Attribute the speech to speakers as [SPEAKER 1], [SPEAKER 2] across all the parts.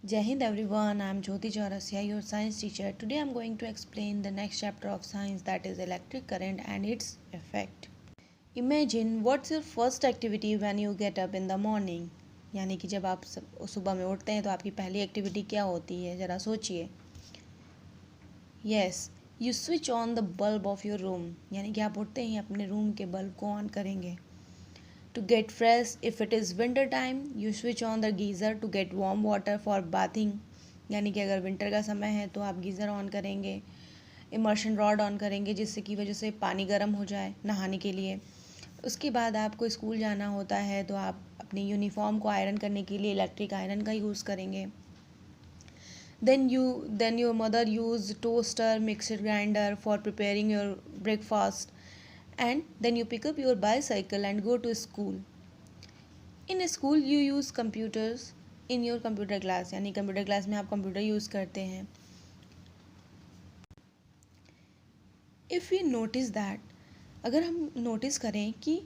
[SPEAKER 1] Jai Hind everyone, I am Jyoti Chaurasia, your science teacher. Today I am going to explain the next chapter of science, that is electric current and its effect. Imagine what's your first activity when you get up in the morning. यानी कि जब आप सुबह में उठते हैं तो आपकी पहली एक्टिविटी क्या होती है, ज़रा सोचिए. Yes, you switch on the bulb of your room. यानी कि आप उठते ही अपने रूम के बल्ब को ऑन करेंगे. To get fresh, if it is winter time, you switch on the geyser to get warm water for bathing. यानी कि अगर विंटर का समय है तो आप गीज़र ऑन करेंगे, इमर्शन रॉड ऑन करेंगे जिससे की वजह से पानी गर्म हो जाए नहाने के लिए. उसके बाद आपको स्कूल जाना होता है तो आप अपनी यूनिफॉर्म को आयरन करने के लिए इलेक्ट्रिक आयरन का यूज़ करेंगे. Then your mother use toaster, mixer grinder for preparing your breakfast, and then you pick up your bicycle and go to school. In school you use computers in your computer class. यानी computer class में आप computer use करते हैं. If we notice that, अगर हम notice करें कि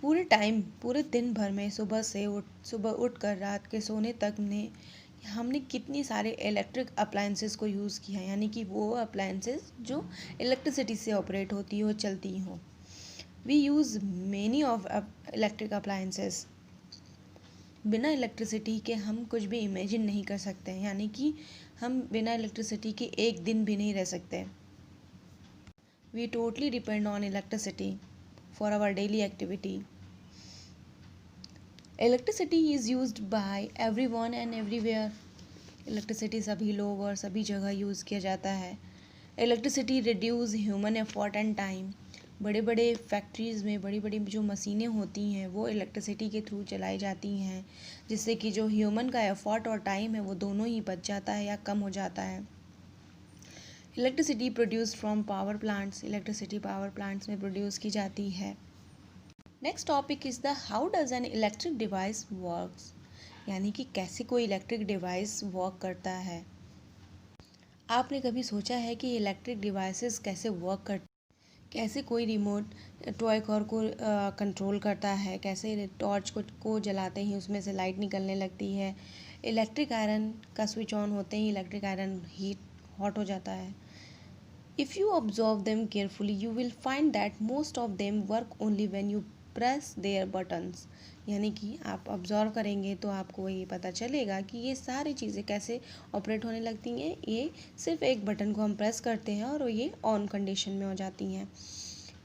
[SPEAKER 1] पूरे दिन भर में सुबह उठ कर रात के सोने तक हमने कितनी सारे इलेक्ट्रिक अप्लायंसेस को यूज़ किया है. यानी कि वो अप्लायंसेस जो इलेक्ट्रिसिटी से ऑपरेट होती हो, चलती हो. We use many of electric appliances. बिना इलेक्ट्रिसिटी के हम कुछ भी इमेजिन नहीं कर सकते हैं. यानी कि हम बिना इलेक्ट्रिसिटी के एक दिन भी नहीं रह सकते. We totally depend on electricity for our daily activity. Electricity is used by everyone and everywhere. Electricity सभी लोग और सभी जगह यूज़ किया जाता है. Electricity reduce human effort and time. बड़े बड़े फैक्ट्रीज़ में बड़ी बड़ी जो मशीनें होती हैं वो इलेक्ट्रिसिटी के थ्रू चलाई जाती हैं, जिससे कि जो ह्यूमन का एफर्ट और टाइम है वो दोनों ही बच जाता है या कम हो जाता है. Electricity produce from power plants. Electricity power plants में प्रोड्यूस की जाती है. Next topic is the how does an electric device works. यानी कि कैसे कोई इलेक्ट्रिक डिवाइस वर्क करता है. आपने कभी सोचा है कि इलेक्ट्रिक डिवाइसेस कैसे वर्क करते, कैसे कोई रिमोट टॉय कार को कंट्रोल करता है, कैसे टॉर्च को जलाते ही उसमें से लाइट निकलने लगती है. इलेक्ट्रिक आयरन का स्विच ऑन होते ही इलेक्ट्रिक आयरन हॉट हो जाता है. If you observe them carefully you will find that most of them work only when you press their buttons. यानी कि आप ऑब्जर्व करेंगे तो आपको ये पता चलेगा कि ये सारी चीज़ें कैसे ऑपरेट होने लगती हैं. ये सिर्फ एक बटन को हम प्रेस करते हैं और ये ऑन कंडीशन में हो जाती हैं.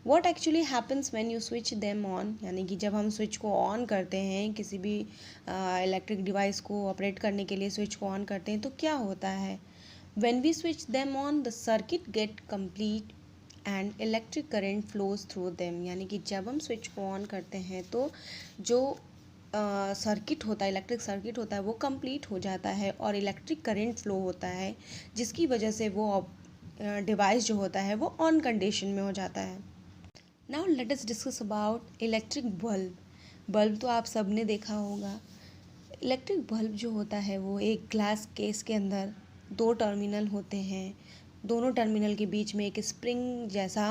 [SPEAKER 1] What actually happens when you switch them on. यानी कि जब हम स्विच को ऑन करते हैं, किसी भी इलेक्ट्रिक डिवाइस को ऑपरेट करने के लिए स्विच को ऑन करते हैं तो क्या होता है. When we switch them on, the circuit get complete and electric current flows through them. यानी कि जब हम स्विच को ऑन करते हैं तो जो सर्किट होता है, इलेक्ट्रिक सर्किट होता है वो कंप्लीट हो जाता है और इलेक्ट्रिक करंट फ्लो होता है, जिसकी वजह से वो डिवाइस जो होता है वो ऑन कंडीशन में हो जाता है. Now let us discuss about electric bulb. Bulb तो आप सब ने देखा होगा. इलेक्ट्रिक बल्ब जो होता है वो एक ग्लास केस के अंदर 2 टर्मिनल होते हैं. दोनों टर्मिनल के बीच में एक स्प्रिंग जैसा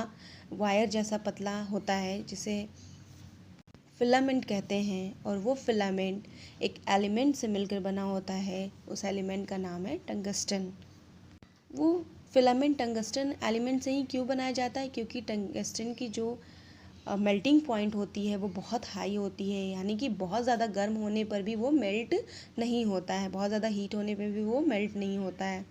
[SPEAKER 1] वायर जैसा पतला होता है जिसे फिलामेंट कहते हैं, और वो फिलामेंट एक एलिमेंट से मिलकर बना होता है. उस एलिमेंट का नाम है टंगस्टन. वो फिलामेंट टंगस्टन एलिमेंट से ही क्यों बनाया जाता है, क्योंकि टंगस्टन की जो मेल्टिंग पॉइंट होती है वो बहुत हाई होती है. यानी कि बहुत ज़्यादा गर्म होने पर भी वो मेल्ट नहीं होता है, बहुत ज़्यादा हीट होने पर भी वो मेल्ट नहीं होता है.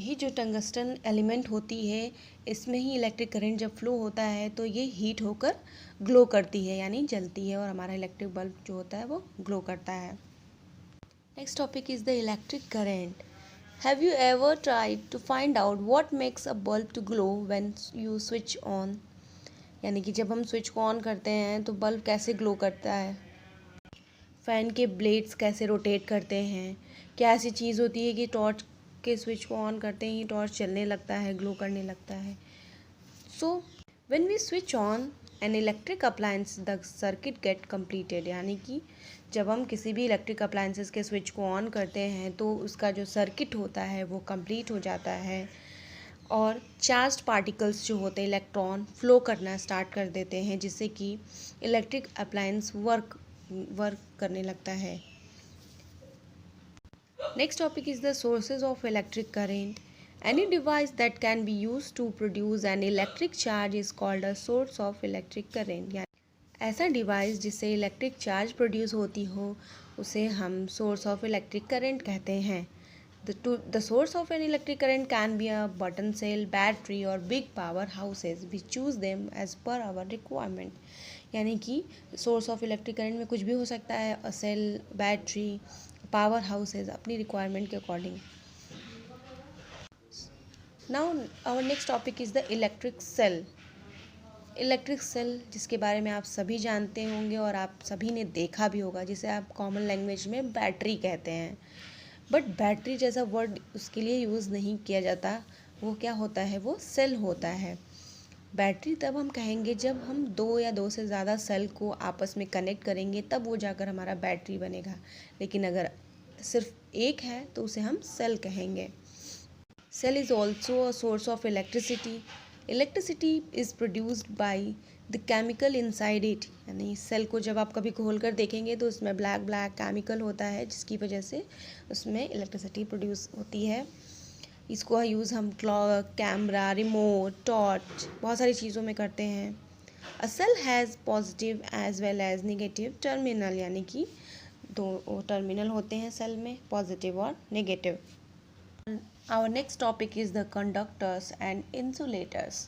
[SPEAKER 1] यही जो टंगस्टन एलिमेंट होती है इसमें ही इलेक्ट्रिक करंट जब फ्लो होता है तो ये हीट होकर ग्लो करती है, यानी जलती है, और हमारा इलेक्ट्रिक बल्ब जो होता है वो ग्लो करता है. Next topic is the electric current. Have you ever tried to find out what makes a bulb to glow when you switch on. यानी कि जब हम स्विच को ऑन करते हैं तो बल्ब कैसे ग्लो करता है, फ़ैन के ब्लेड्स कैसे रोटेट करते हैं, क्या ऐसी चीज़ होती है कि टॉर्च के स्विच को ऑन करते ही टॉर्च चलने लगता है, ग्लो करने लगता है. So when we switch on an electric appliance the circuit get completed. यानी कि जब हम किसी भी इलेक्ट्रिक अप्लायंसेस के स्विच को ऑन करते हैं तो उसका जो सर्किट होता है वो कंप्लीट हो जाता है और चार्ज्ड पार्टिकल्स जो होते हैं इलेक्ट्रॉन फ्लो करना स्टार्ट कर देते हैं, जिससे कि इलेक्ट्रिक अप्लायंस वर्क करने लगता है. Next topic is the sources of electric current. Any device that can be used to produce an electric charge is called a source of electric current. यानी ऐसा डिवाइस जिससे इलेक्ट्रिक चार्ज प्रोड्यूस होती हो उसे हम सोर्स ऑफ इलेक्ट्रिक करंट कहते हैं. The source of an electric current can be a button cell, battery or big power houses. We choose them as per our requirement. यानी कि source of electric current में कुछ भी हो सकता है, सेल, बैटरी, पावर हाउसेज, अपनी requirement के according. Now our next topic is the electric cell. Electric cell जिसके बारे में आप सभी जानते होंगे और आप सभी ने देखा भी होगा, जिसे आप कॉमन लैंग्वेज में बैटरी कहते हैं. बट बैटरी जैसा वर्ड उसके लिए यूज़ नहीं किया जाता. वो क्या होता है, वो सेल होता है. बैटरी तब हम कहेंगे जब हम दो या दो से ज़्यादा सेल को आपस में कनेक्ट करेंगे, तब वो जाकर हमारा बैटरी बनेगा. लेकिन अगर सिर्फ एक है तो उसे हम सेल कहेंगे. Cell is also a source of electricity. Electricity is produced by the chemical inside it. यानी सेल को जब आप कभी खोल कर देखेंगे तो उसमें ब्लैक ब्लैक केमिकल होता है, जिसकी वजह से उसमें इलेक्ट्रिसिटी प्रोड्यूस होती है. इसको यूज़ हम क्लॉक, कैमरा, रिमोट, टॉर्च, बहुत सारी चीज़ों में करते हैं. A cell has positive as well as negative terminal. यानी कि दो टर्मिनल होते हैं सेल में, पॉजिटिव और negative. Our next topic is the conductors and insulators.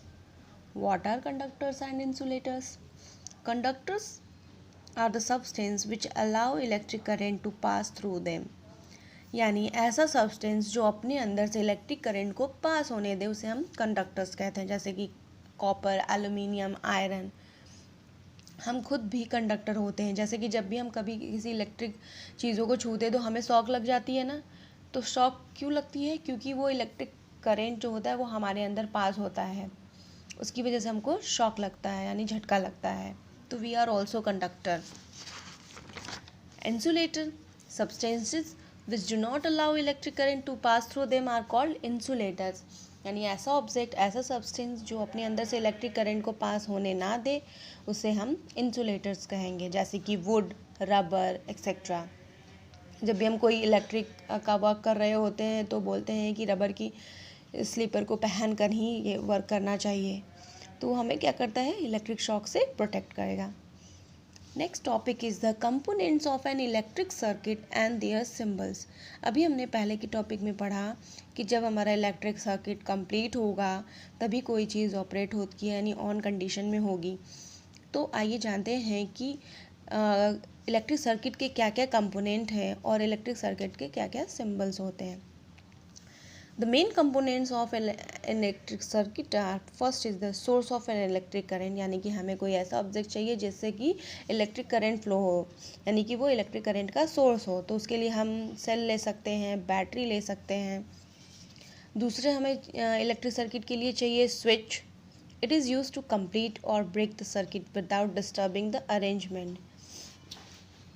[SPEAKER 1] What are conductors and insulators? Conductors are the substance which allow electric current to pass through them. यानी ऐसा substance जो अपने अंदर से इलेक्ट्रिक करंट को पास होने दे उसे हम कंडक्टर्स कहते हैं. जैसे कि कॉपर, एल्यूमिनियम, आयरन. हम खुद भी कंडक्टर होते हैं. जैसे कि जब भी हम कभी किसी इलेक्ट्रिक चीज़ों को छूते तो हमें शॉक लग जाती है ना. तो शॉक क्यों लगती है? क्योंकि वो इलेक्ट्रिक करंट जो होता है वो हमारे अंदर पास होता है, उसकी वजह से हमको शॉक लगता है, यानी झटका लगता है. तो we are also conductor. Insulator substances which do not allow electric current to pass through them are called insulators. यानी ऐसा ऑब्जेक्ट, ऐसा सब्सटेंस जो अपने अंदर से इलेक्ट्रिक करंट को पास होने ना दे उसे हम इंसुलेटर्स कहेंगे. जैसे कि वुड, रबर एक्सेट्रा. जब भी हम कोई इलेक्ट्रिक का वर्क कर रहे होते हैं तो बोलते हैं कि रबर की स्लीपर को पहन कर ही ये वर्क करना चाहिए. तो हमें क्या करता है, इलेक्ट्रिक शॉक से प्रोटेक्ट करेगा. Next topic is the components of an electric circuit and their symbols. अभी हमने पहले के टॉपिक में पढ़ा कि जब हमारा इलेक्ट्रिक सर्किट कंप्लीट होगा तभी कोई चीज़ ऑपरेट होती है, यानी ऑन कंडीशन में होगी. तो आइए जानते हैं कि इलेक्ट्रिक सर्किट के क्या क्या कंपोनेंट हैं और इलेक्ट्रिक सर्किट के क्या क्या सिंबल्स होते हैं. The main components of an electric circuit are, first is the source of an electric current. यानी कि हमें कोई ऐसा ऑब्जेक्ट चाहिए जिससे कि इलेक्ट्रिक करंट फ्लो हो, यानी कि वो इलेक्ट्रिक करंट का सोर्स हो. तो उसके लिए हम सेल ले सकते हैं, बैटरी ले सकते हैं. दूसरे हमें इलेक्ट्रिक सर्किट के लिए चाहिए switch. It is use to complete और break the circuit without disturbing the arrangement.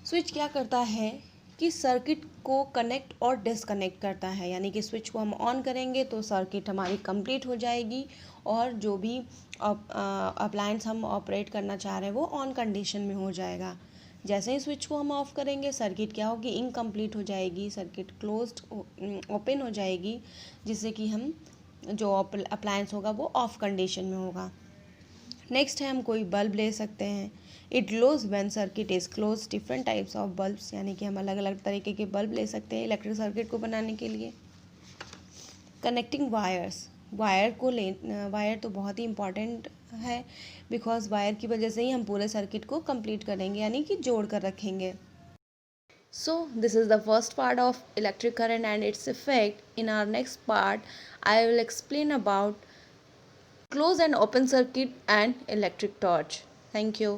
[SPEAKER 1] Switch क्या करता है कि सर्किट को कनेक्ट और डिसकनेक्ट करता है. यानी कि स्विच को हम ऑन करेंगे तो सर्किट हमारी कंप्लीट हो जाएगी और जो भी अप्लायंस हम ऑपरेट करना चाह रहे हैं वो ऑन कंडीशन में हो जाएगा. जैसे ही स्विच को हम ऑफ करेंगे सर्किट क्या होगी, इनकम्प्लीट हो जाएगी, सर्किट क्लोज्ड ओपन हो जाएगी, जिससे कि हम जो अप्लायंस होगा वो ऑफ कंडीशन में होगा. नेक्स्ट है हम कोई बल्ब ले सकते हैं. It glows when circuit is close. Different types of bulbs, यानी कि हम अलग अलग तरीके के बल्ब ले सकते हैं इलेक्ट्रिक सर्किट को बनाने के लिए. Connecting wires. वायर तो बहुत ही इंपॉर्टेंट है, बिकॉज वायर की वजह से ही हम पूरे सर्किट को कंप्लीट करेंगे, यानी कि जोड़ कर रखेंगे. So this is the first part of electric current and its effect. In our next part, I will explain about closed and open circuit and electric torch. Thank you.